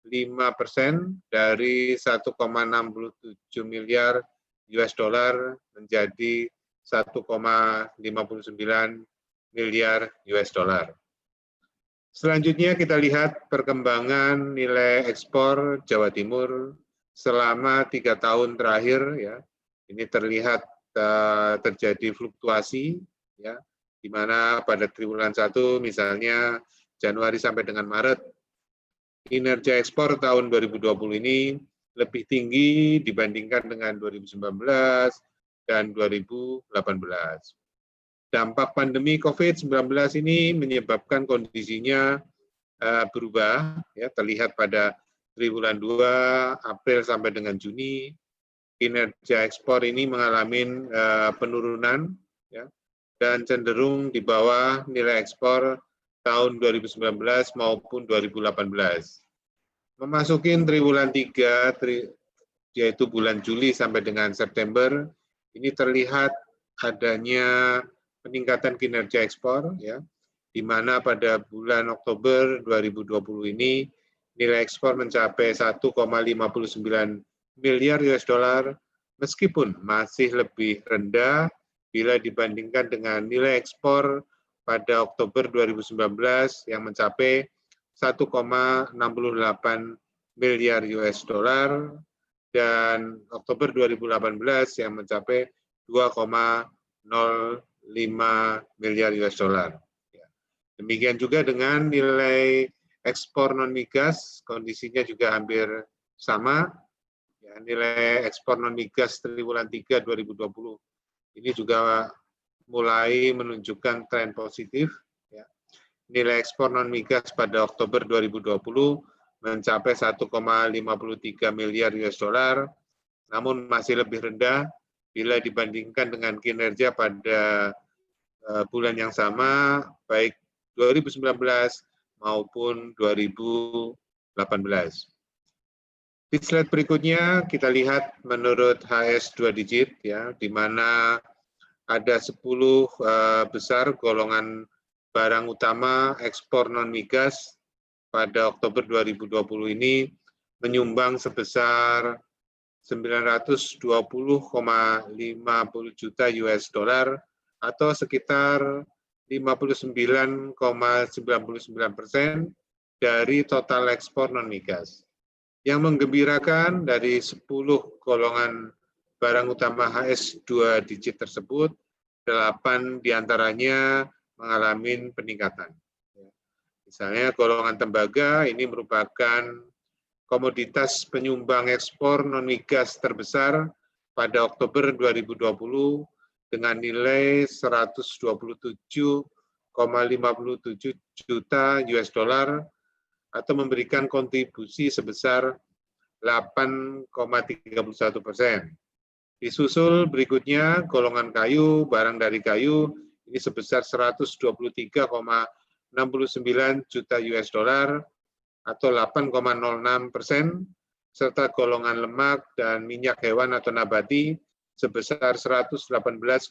5% dari 1,67 miliar US dollar menjadi 1,59 miliar US dollar. Selanjutnya kita lihat perkembangan nilai ekspor Jawa Timur selama 3 tahun terakhir, ya. Ini terlihat terjadi fluktuasi, ya, di mana pada triwulan 1 misalnya Januari sampai dengan Maret kinerja ekspor tahun 2020 ini lebih tinggi dibandingkan dengan 2019 dan 2018. Dampak pandemi COVID-19 ini menyebabkan kondisinya berubah, ya, terlihat pada triwulan 2 April sampai dengan Juni kinerja ekspor ini mengalami penurunan, ya, dan cenderung di bawah nilai ekspor tahun 2019 maupun 2018. Memasuki triwulan 3 yaitu bulan Juli sampai dengan September, ini terlihat adanya peningkatan kinerja ekspor, ya, di mana pada bulan Oktober 2020 ini nilai ekspor mencapai 1,59 miliar US dollar, meskipun masih lebih rendah bila dibandingkan dengan nilai ekspor pada Oktober 2019 yang mencapai 1,68 miliar US dollar dan Oktober 2018 yang mencapai 2,05 miliar US dollar. Demikian juga dengan nilai ekspor non migas, kondisinya juga hampir sama. Ya, nilai ekspor non migas triwulan 3 2020 ini juga mulai menunjukkan tren positif. Ya. Nilai ekspor non migas pada Oktober 2020 mencapai 1,53 miliar US dollar, namun masih lebih rendah bila dibandingkan dengan kinerja pada bulan yang sama, baik 2019 maupun 2018. Di slide berikutnya kita lihat menurut HS 2 digit, ya, di mana ada 10 besar golongan barang utama ekspor non migas pada Oktober 2020 ini menyumbang sebesar 920,50 juta US dollar atau sekitar 59,99% dari total ekspor non migas. Yang menggembirakan dari 10 golongan barang utama HS2 digit tersebut, 8 diantaranya mengalami peningkatan. Misalnya golongan tembaga ini merupakan komoditas penyumbang ekspor non migas terbesar pada Oktober 2020 dengan nilai 127,57 juta US dollar atau memberikan kontribusi sebesar 8,31%. Disusul berikutnya golongan kayu, barang dari kayu ini sebesar 123,69 juta US dollar atau 8,06%, serta golongan lemak dan minyak hewan atau nabati sebesar 118,07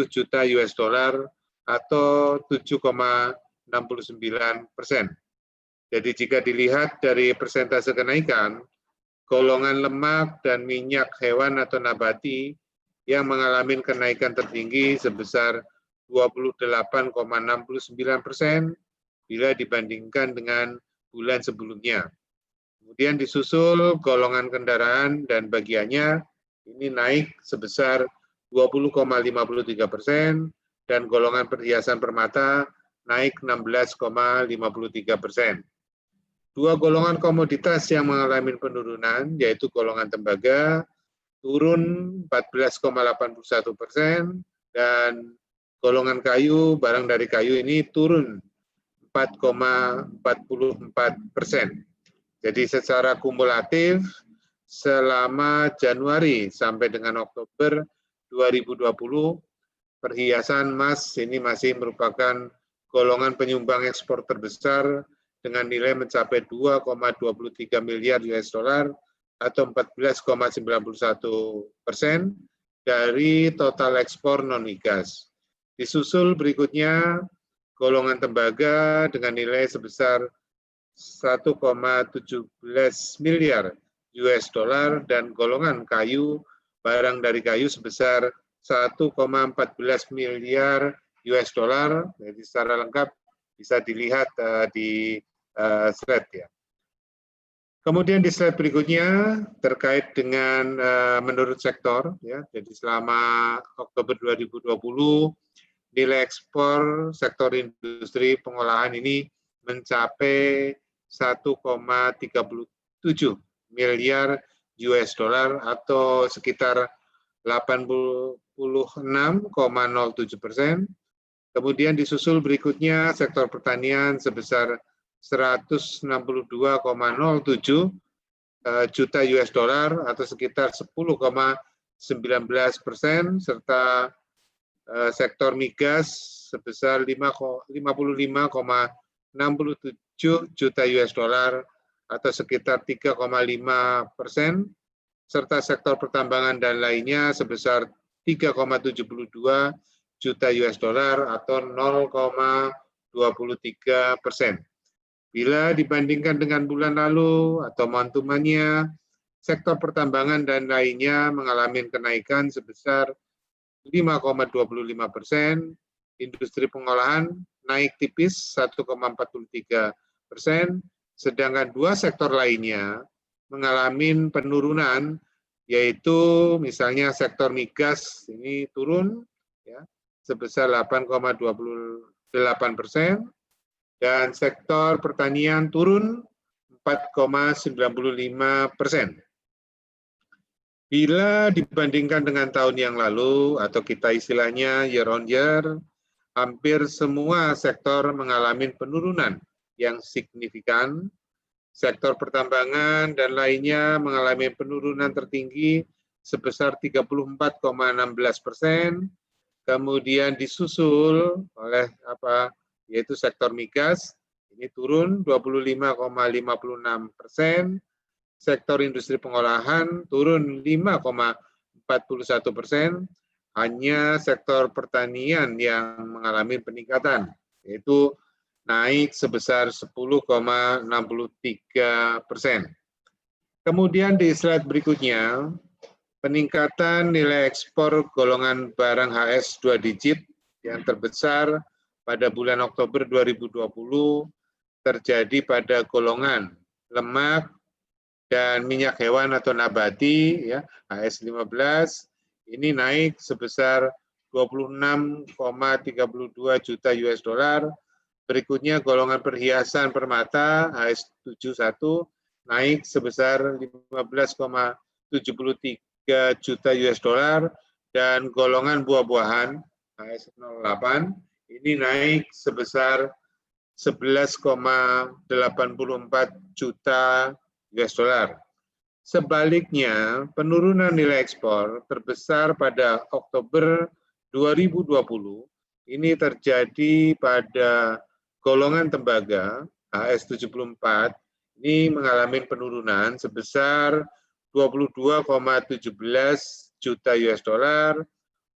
juta US dollar atau 7,69%. Jadi jika dilihat dari persentase kenaikan, golongan lemak dan minyak hewan atau nabati yang mengalami kenaikan tertinggi sebesar 28,69% bila dibandingkan dengan bulan sebelumnya. Kemudian disusul golongan kendaraan dan bagiannya ini naik sebesar 20,53% dan golongan perhiasan permata naik 16,53%. Dua golongan komoditas yang mengalami penurunan yaitu golongan tembaga turun 14,81% dan golongan kayu, barang dari kayu ini turun 4,44%. Jadi secara kumulatif selama Januari sampai dengan Oktober 2020, perhiasan emas ini masih merupakan golongan penyumbang ekspor terbesar dengan nilai mencapai 2,23 miliar US dollar atau 14,91% dari total ekspor non migas. Disusul berikutnya golongan tembaga dengan nilai sebesar 1,17 miliar US dollar dan golongan kayu, barang dari kayu sebesar 1,14 miliar US dollar. Jadi secara lengkap bisa dilihat di slide ya. Kemudian di slide berikutnya terkait dengan menurut sektor ya. Jadi selama Oktober 2020 nilai ekspor sektor industri pengolahan ini mencapai 1,37 miliar US dollar atau sekitar 86,07%. Kemudian disusul berikutnya sektor pertanian sebesar 162,07 juta US dollar atau sekitar 10,19%, serta sektor migas sebesar 55,67 juta US dollar atau sekitar 3,5%, serta sektor pertambangan dan lainnya sebesar 3,72 juta US dollar atau 0,23%. Bila dibandingkan dengan bulan lalu atau month-to-month-nya, sektor pertambangan dan lainnya mengalami kenaikan sebesar 5,25%, industri pengolahan naik tipis 1,43%, sedangkan dua sektor lainnya mengalami penurunan, yaitu misalnya sektor migas ini turun ya, sebesar 8,28%, dan sektor pertanian turun 4,95%. Bila dibandingkan dengan tahun yang lalu atau kita istilahnya year on year, hampir semua sektor mengalami penurunan yang signifikan. Sektor pertambangan dan lainnya mengalami penurunan tertinggi sebesar 34,16%, kemudian disusul oleh yaitu sektor migas, ini turun 25,56%, sektor industri pengolahan turun 5,41%, hanya sektor pertanian yang mengalami peningkatan, yaitu naik sebesar 10,63%. Kemudian di slide berikutnya, peningkatan nilai ekspor golongan barang HS 2 digit yang terbesar pada bulan Oktober 2020 terjadi pada golongan lemak dan minyak hewan atau nabati ya, HS 15 ini naik sebesar 26,32 juta US dollar. Berikutnya golongan perhiasan permata HS 71 naik sebesar 15,73 juta US dollar, dan golongan buah-buahan HS 08 ini naik sebesar 11,84 juta US dollar. Sebaliknya, penurunan nilai ekspor terbesar pada Oktober 2020 ini terjadi pada golongan tembaga HS 74, ini mengalami penurunan sebesar 22,17 juta US dollar,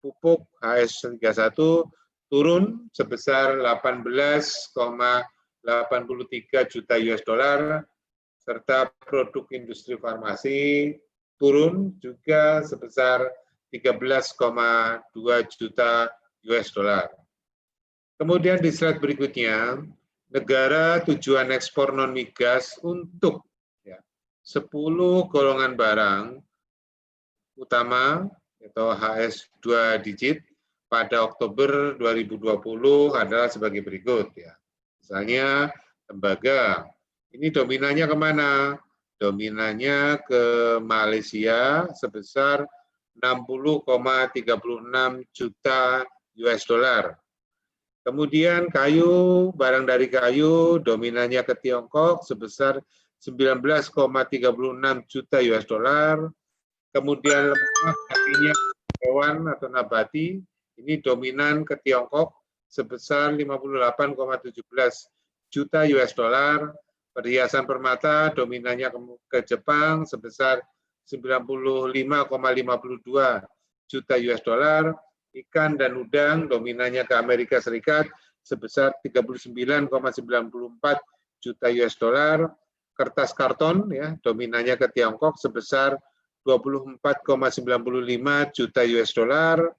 pupuk HS 31 turun sebesar 18,83 juta US dollar, serta produk industri farmasi turun juga sebesar 13,2 juta US dollar. Kemudian di slide berikutnya, negara tujuan ekspor non-migas untuk 10 golongan barang utama atau HS 2 digit pada Oktober 2020 adalah sebagai berikut ya. Misalnya tembaga, ini dominannya kemana? Dominannya ke Malaysia sebesar 60,36 juta US dollar. Kemudian kayu, barang dari kayu, dominannya ke Tiongkok sebesar 19,36 juta US dollar. Kemudian lemak artinya hewan atau nabati, ini dominan ke Tiongkok sebesar 58,17 juta US dollar. Perhiasan permata dominannya ke Jepang sebesar 95,52 juta US dollar. Ikan dan udang dominannya ke Amerika Serikat sebesar 39,94 juta US dollar, kertas karton ya dominannya ke Tiongkok sebesar 24,95 juta US dollar,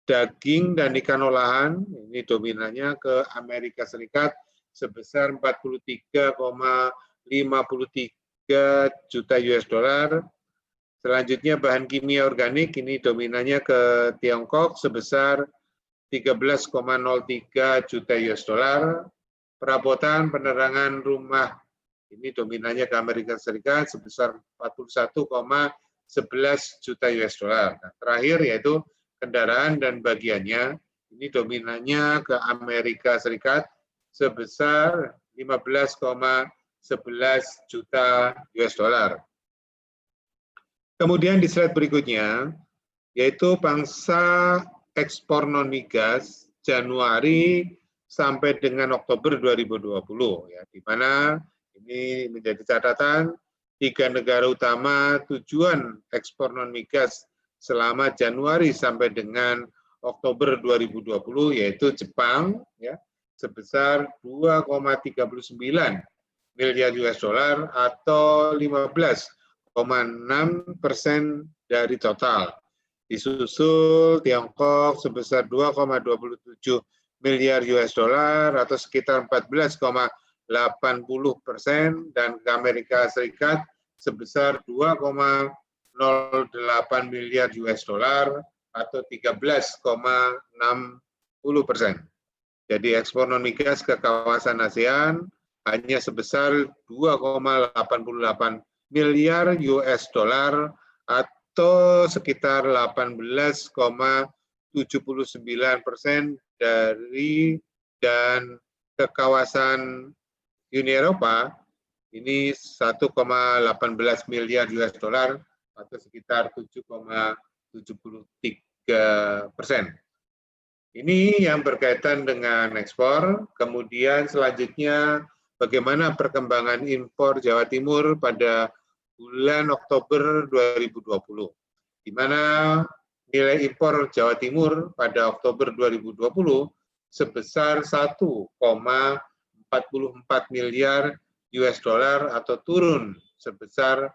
daging dan ikan olahan ini dominannya ke Amerika Serikat sebesar 43,53 juta US dollar. Selanjutnya bahan kimia organik ini dominannya ke Tiongkok sebesar 13,03 juta US dollar. Perabotan penerangan rumah ini dominannya ke Amerika Serikat sebesar 41,11 juta US dollar. Nah, terakhir yaitu kendaraan dan bagiannya ini dominannya ke Amerika Serikat sebesar 15,11 juta US dollar. Kemudian di slide berikutnya yaitu pangsa ekspor non migas Januari sampai dengan Oktober 2020 ya, di mana ini menjadi catatan 3 negara utama tujuan ekspor non migas selama Januari sampai dengan Oktober 2020 yaitu Jepang ya sebesar 2,39 miliar US dollar atau 15,6% dari total. Disusul Tiongkok sebesar 2,27 miliar US dollar atau sekitar 14,80% dan ke Amerika Serikat sebesar 2,08 miliar US dollar atau 13,60%. Jadi ekspor non migas ke kawasan ASEAN hanya sebesar 2,88 miliar US dollar atau sekitar 18,79% dari dan ke kawasan Uni Eropa ini 1,18 miliar US dollar atau sekitar 7,73%. Ini yang berkaitan dengan ekspor. Kemudian selanjutnya bagaimana perkembangan impor Jawa Timur pada bulan Oktober 2020, di mana nilai impor Jawa Timur pada Oktober 2020 sebesar 1,44 miliar US dollar atau turun sebesar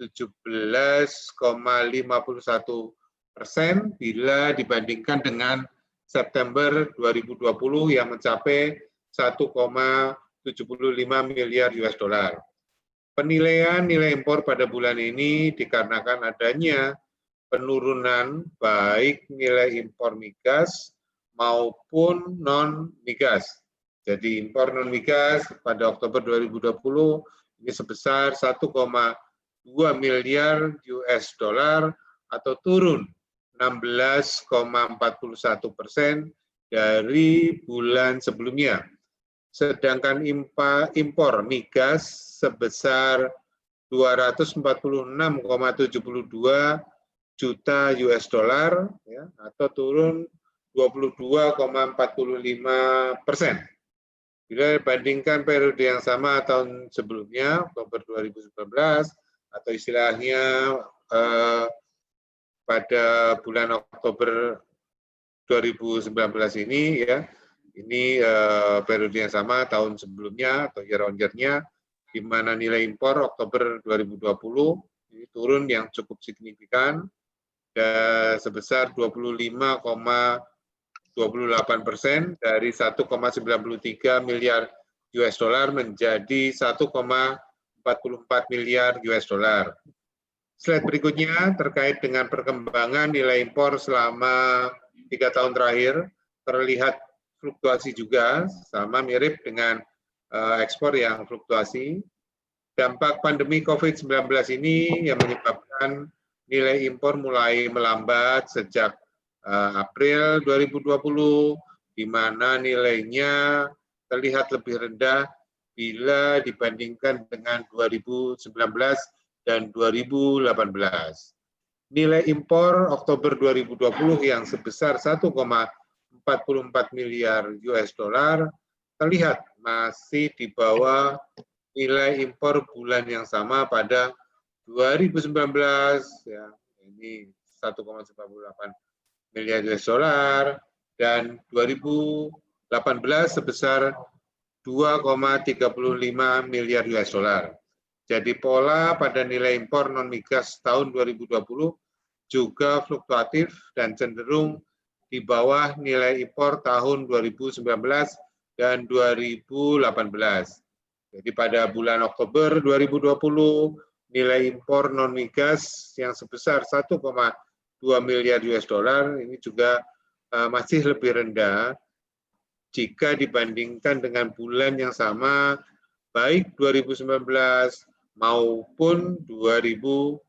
17,51% bila dibandingkan dengan September 2020 yang mencapai 1,75 miliar US dollar. Penilaian nilai impor pada bulan ini dikarenakan adanya penurunan baik nilai impor migas maupun non-migas. Jadi impor non-migas pada Oktober 2020 ini sebesar 1,2 miliar US dollar atau turun 16,41% dari bulan sebelumnya. Sedangkan impor migas sebesar 246,72 juta US dollar ya, atau turun 22,45%. Bila dibandingkan periode yang sama tahun sebelumnya, Oktober 2019, atau istilahnya pada bulan Oktober 2019 ini ya, ini periode yang sama tahun sebelumnya atau year on year-nya, di mana nilai impor Oktober 2020 ini turun yang cukup signifikan dan sebesar 25,28% dari 1,93 miliar US dollar menjadi 1,44 miliar US dollar. Slide berikutnya terkait dengan perkembangan nilai impor selama 3 tahun terakhir, terlihat fluktuasi juga, sama mirip dengan ekspor yang fluktuasi. Dampak pandemi COVID-19 ini yang menyebabkan nilai impor mulai melambat sejak April 2020, di mana nilainya terlihat lebih rendah bila dibandingkan dengan 2019 dan 2018. Nilai impor Oktober 2020 yang sebesar 1,44 miliar US dollar terlihat masih di bawah nilai impor bulan yang sama pada 2019 ya, ini 1,98 miliar US dollar dan 2018 sebesar 2,35 miliar US dollar. Jadi pola pada nilai impor non migas tahun 2020 juga fluktuatif dan cenderung di bawah nilai impor tahun 2019 dan 2018. Jadi pada bulan Oktober 2020 nilai impor non migas yang sebesar 1,2 miliar US dollar ini juga masih lebih rendah jika dibandingkan dengan bulan yang sama baik 2019 maupun 2018.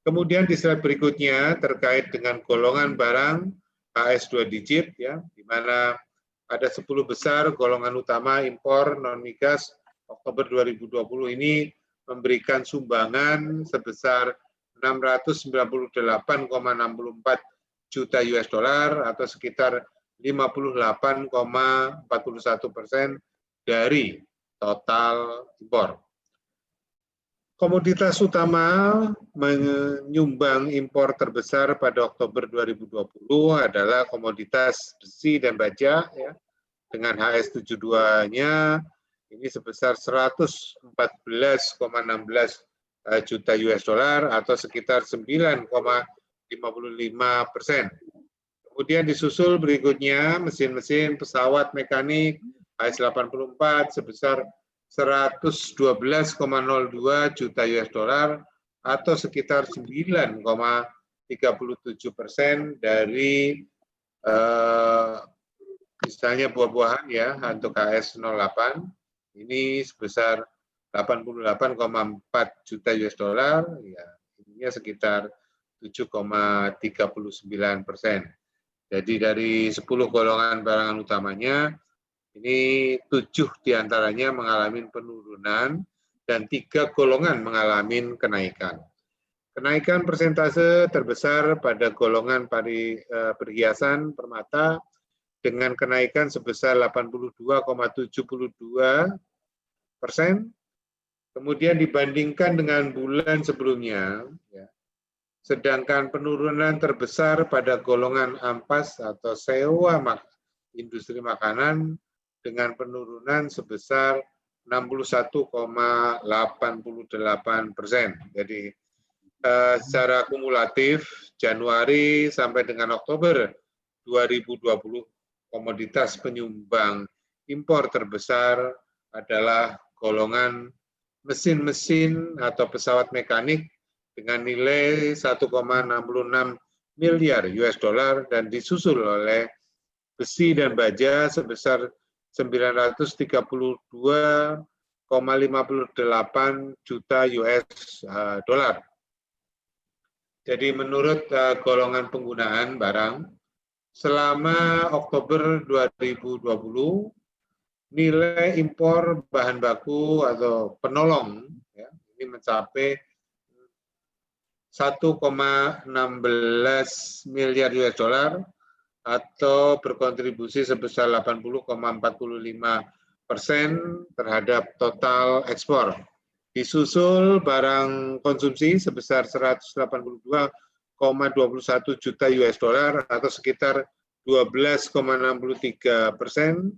Kemudian di slide berikutnya terkait dengan golongan barang HS 2 digit ya, di mana ada 10 besar golongan utama impor non migas Oktober 2020 ini memberikan sumbangan sebesar 698,64 juta US dollar atau sekitar 58,41% dari total impor. Komoditas utama menyumbang impor terbesar pada Oktober 2020 adalah komoditas besi dan baja ya, dengan HS72-nya ini sebesar 114,16 juta US dollar atau sekitar 9,55%. Kemudian disusul berikutnya mesin-mesin pesawat mekanik HS84 sebesar 112,02 juta US dollar atau sekitar 9,37% dari misalnya buah-buahan ya untuk HS08 ini sebesar 88,4 juta US dollar ya ini sekitar 7,39%. Jadi dari 10 golongan barangan utamanya, ini 7 diantaranya mengalami penurunan dan 3 golongan mengalami kenaikan. Kenaikan persentase terbesar pada golongan perhiasan permata dengan kenaikan sebesar 82,72%. Kemudian dibandingkan dengan bulan sebelumnya, ya, sedangkan penurunan terbesar pada golongan ampas atau sewa industri makanan dengan penurunan sebesar 61,88%. Jadi secara kumulatif Januari sampai dengan Oktober 2020 komoditas penyumbang impor terbesar adalah golongan mesin-mesin atau pesawat mekanik dengan nilai 1,66 miliar US dollar dan disusul oleh besi dan baja sebesar 932,58 juta US dollar. Jadi menurut golongan penggunaan barang, selama Oktober 2020, nilai impor bahan baku atau penolong ya, ini mencapai 1,16 miliar US dollar atau berkontribusi sebesar 80,45% terhadap total ekspor. Disusul barang konsumsi sebesar 182,21 juta US dollar atau sekitar 12,63%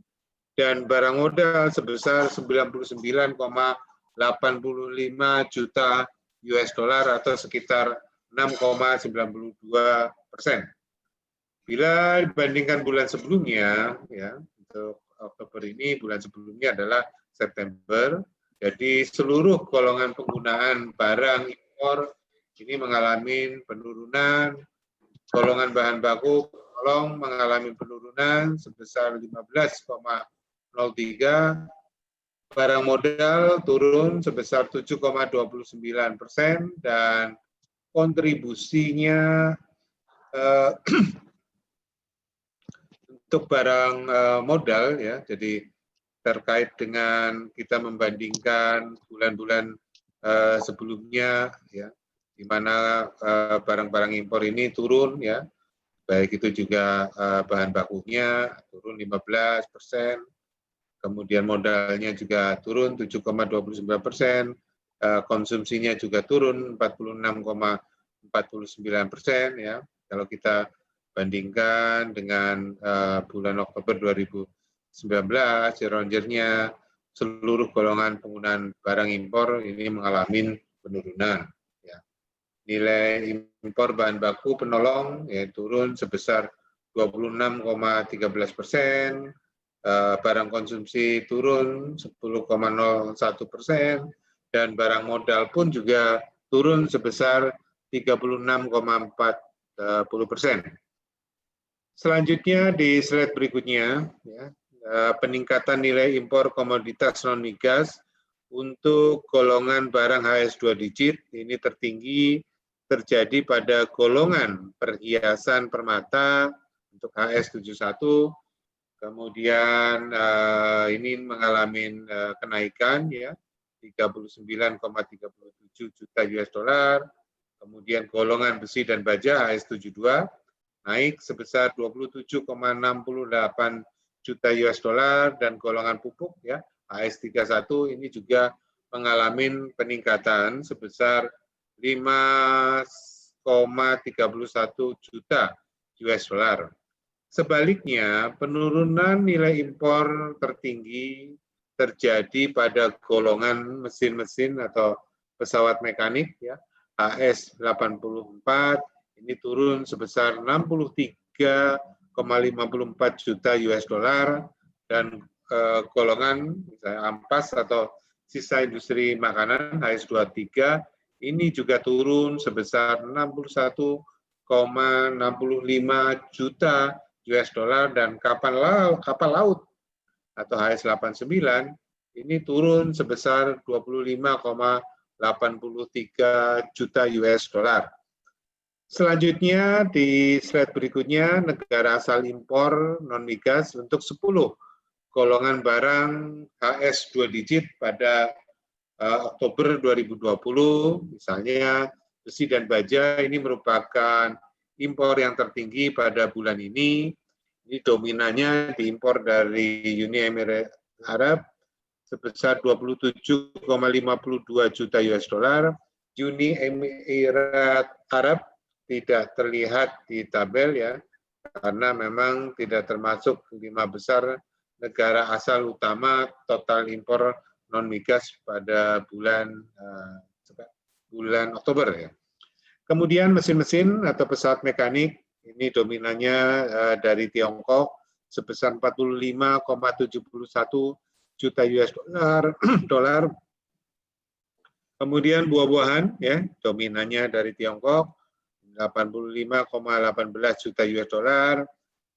dan barang modal sebesar 99,85 juta US dollar atau sekitar 6,92%. Bila dibandingkan bulan sebelumnya, ya untuk Oktober ini bulan sebelumnya adalah September. Jadi seluruh golongan penggunaan barang impor ini mengalami penurunan. Golongan bahan baku penolong mengalami penurunan sebesar 15,03%. Barang modal turun sebesar 7,29% dan kontribusinya untuk barang modal ya, jadi terkait dengan kita membandingkan bulan-bulan sebelumnya ya, di mana barang-barang impor ini turun ya, baik itu juga bahan bakunya turun 15%. Kemudian modalnya juga turun 7,29%, konsumsinya juga turun 46,49% ya. Kalau kita bandingkan dengan bulan Oktober 2019 year-on-year-nya seluruh golongan penggunaan barang impor ini mengalami penurunan. Ya. Nilai impor bahan baku penolong ya, turun sebesar 26,13%, barang konsumsi turun 10,01%, dan barang modal pun juga turun sebesar 36,40%. Selanjutnya di slide berikutnya, ya, peningkatan nilai impor komoditas non-migas untuk golongan barang HS2 digit ini tertinggi terjadi pada golongan perhiasan permata untuk HS71, kemudian ini mengalami kenaikan ya 39,37 juta US dollar, kemudian golongan besi dan baja HS72 naik sebesar 27,68 juta US dollar, dan golongan pupuk ya HS31 ini juga mengalami peningkatan sebesar 5,31 juta US dollar. Sebaliknya, penurunan nilai impor tertinggi terjadi pada golongan mesin-mesin atau pesawat mekanik ya HS84, ini turun sebesar 63,54 juta US dollar, dan golongan misalnya ampas atau sisa industri makanan HS23 ini juga turun sebesar 61,65 juta US dollar, dan kapal laut atau HS89 ini turun sebesar 25,83 juta US dollar. Selanjutnya di slide berikutnya, negara asal impor non-migas untuk 10 golongan barang HS2 digit pada Oktober 2020, misalnya besi dan baja ini merupakan impor yang tertinggi pada bulan ini. Ini dominannya diimpor dari Uni Emirat Arab sebesar 27,52 juta US dollar. Uni Emirat Arab tidak terlihat di tabel ya, karena memang tidak termasuk 5 besar negara asal utama total impor non-migas pada bulan Oktober ya. Kemudian mesin-mesin atau pesawat mekanik ini dominannya dari Tiongkok sebesar 45,71 juta US dollar. Kemudian buah-buahan ya dominannya dari Tiongkok 85,18 juta US dollar.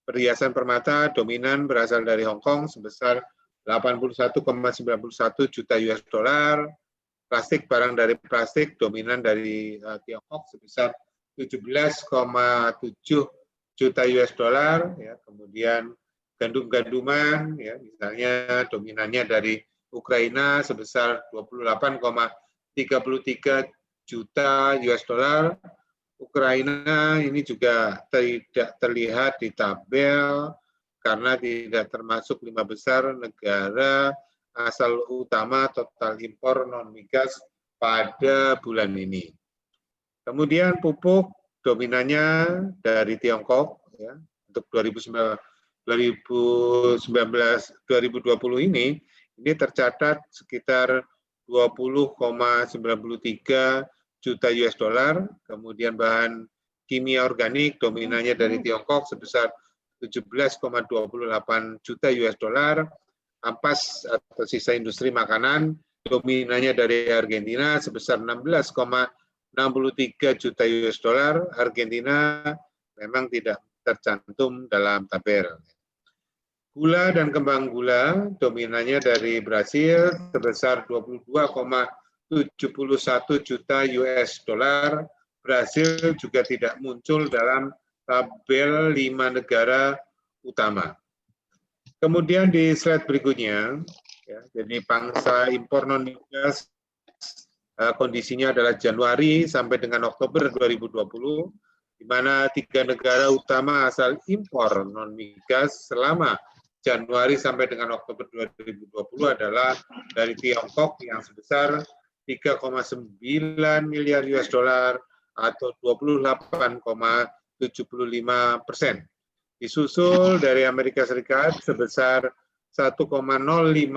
Perhiasan permata dominan berasal dari Hong Kong sebesar 81,91 juta US dollar. Plastik, barang dari plastik dominan dari Tiongkok sebesar 17,7 juta US dollar. Ya. Kemudian gandum-ganduman, ya, misalnya dominannya dari Ukraina sebesar 28,33 juta US dollar. Ukraina ini juga tidak terlihat di tabel karena tidak termasuk 5 besar negara asal utama total impor non-migas pada bulan ini. Kemudian pupuk dominannya dari Tiongkok ya, untuk 2020 ini tercatat sekitar 20,93 juta US dollar, kemudian bahan kimia organik dominannya dari Tiongkok sebesar 17,28 juta US dollar, ampas atau sisa industri makanan dominannya dari Argentina sebesar 16,63 juta US dollar. Argentina memang tidak tercantum dalam tabel. Gula dan kembang gula dominannya dari Brasil sebesar 22,71 juta US dollar. Brasil juga tidak muncul dalam tabel 5 negara utama. Kemudian di slide berikutnya, ya, jadi pangsa impor non-migas kondisinya adalah Januari sampai dengan Oktober 2020, di mana 3 negara utama asal impor non-migas selama Januari sampai dengan Oktober 2020 adalah dari Tiongkok yang sebesar 3,9 miliar US dollar atau 28,75%. Disusul dari Amerika Serikat sebesar 1,05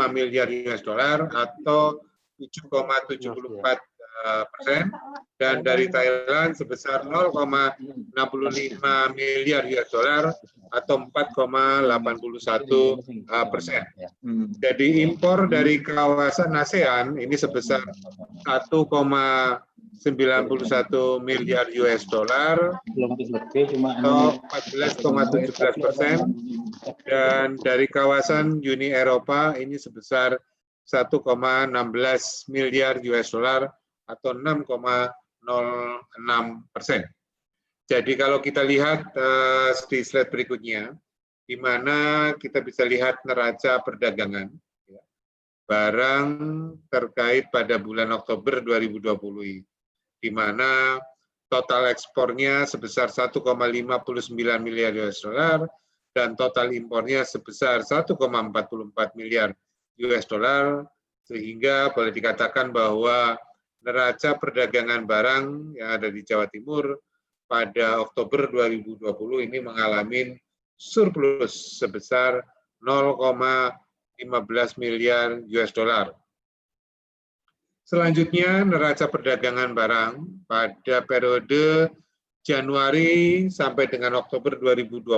miliar US dollar atau 7,74%, dan dari Thailand sebesar 0,65 miliar US dollar atau 4,81%. Jadi impor dari kawasan ASEAN ini sebesar 1,91 miliar US dollar atau 14,17%, dan dari kawasan Uni Eropa ini sebesar 1,16 miliar US dollar atau 6,06%. Jadi kalau kita lihat di slide berikutnya, di mana kita bisa lihat neraca perdagangan barang terkait pada bulan Oktober 2020, di mana total ekspornya sebesar 1,59 miliar US dollar dan total impornya sebesar 1,44 miliar US dollar, sehingga boleh dikatakan bahwa neraca perdagangan barang yang ada di Jawa Timur pada Oktober 2020 ini mengalami surplus sebesar 0,15 miliar US dollar. Selanjutnya, neraca perdagangan barang pada periode Januari sampai dengan Oktober 2020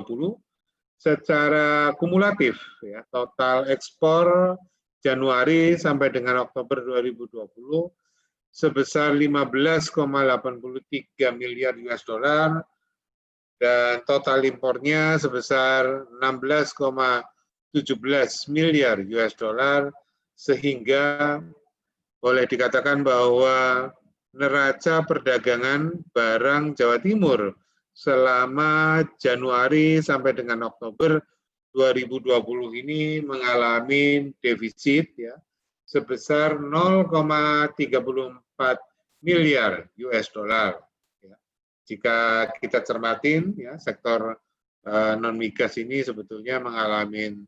secara kumulatif, ya, total ekspor Januari sampai dengan Oktober 2020 sebesar 15,83 miliar US dollar dan total impornya sebesar 16,17 miliar US dollar, sehingga boleh dikatakan bahwa neraca perdagangan barang Jawa Timur selama Januari sampai dengan Oktober 2020 ini mengalami defisit, ya, sebesar 0,34 miliar US dollar. Ya. Jika kita cermatin, ya, sektor non migas ini sebetulnya mengalami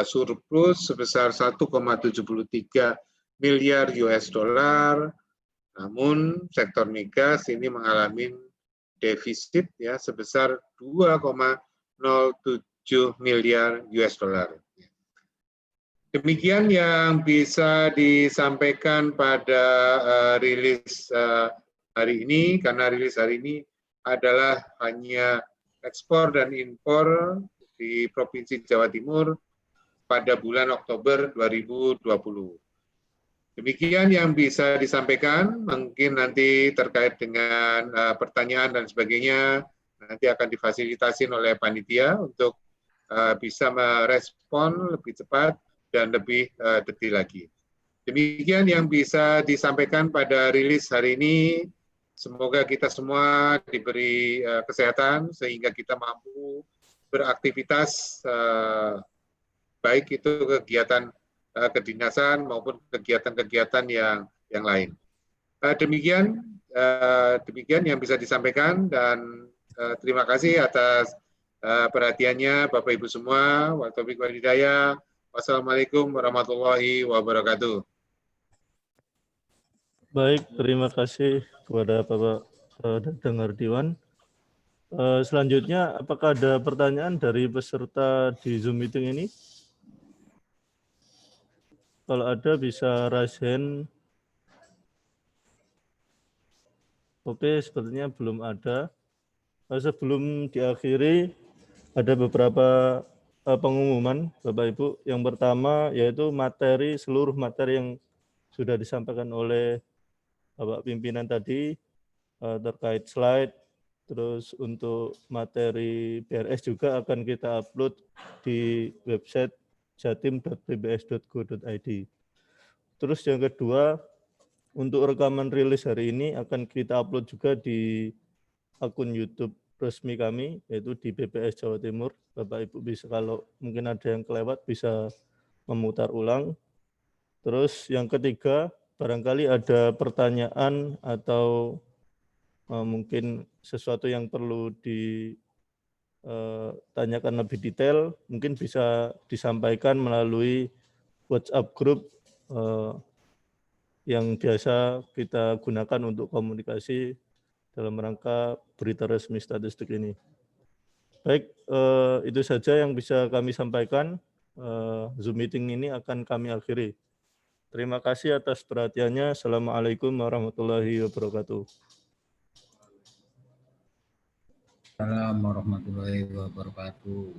surplus sebesar 1,73 miliar US dollar, namun sektor migas ini mengalami defisit, ya, sebesar 2,07 miliar US dollar. Demikian yang bisa disampaikan pada rilis hari ini, karena rilis hari ini adalah hanya ekspor dan impor di Provinsi Jawa Timur pada bulan Oktober 2020. Demikian yang bisa disampaikan, mungkin nanti terkait dengan pertanyaan dan sebagainya, nanti akan difasilitasi oleh panitia untuk bisa merespon lebih cepat dan lebih detail lagi. Demikian yang bisa disampaikan pada rilis hari ini. Semoga kita semua diberi kesehatan sehingga kita mampu beraktivitas, baik itu kegiatan kedinasan maupun kegiatan-kegiatan yang lain. Demikian yang bisa disampaikan, dan terima kasih atas perhatiannya Bapak Ibu semua. Wa taufiq wal hidayah. Wassalamualaikum warahmatullahi wabarakatuh. Baik, terima kasih kepada Bapak Dadang Hardiwan. Selanjutnya, apakah ada pertanyaan dari peserta di Zoom meeting ini? Kalau ada bisa raise hand. Oke, sepertinya belum ada. Sebelum diakhiri, ada beberapa pengumuman Bapak Ibu. Yang pertama yaitu seluruh materi yang sudah disampaikan oleh Bapak pimpinan tadi terkait slide, terus untuk materi BRS juga akan kita upload di website jatim.pbs.go.id. Terus yang kedua, untuk rekaman rilis hari ini akan kita upload juga di akun YouTube resmi kami, yaitu di PBS Jawa Timur. Bapak Ibu bisa, kalau mungkin ada yang kelewat, bisa memutar ulang. Terus yang ketiga, barangkali ada pertanyaan atau mungkin sesuatu yang perlu ditanyakan lebih detail, mungkin bisa disampaikan melalui WhatsApp group yang biasa kita gunakan untuk komunikasi dalam rangka berita resmi statistik ini. Baik, itu saja yang bisa kami sampaikan. Zoom meeting ini akan kami akhiri. Terima kasih atas perhatiannya. Assalamualaikum warahmatullahi wabarakatuh. Assalamualaikum warahmatullahi wabarakatuh.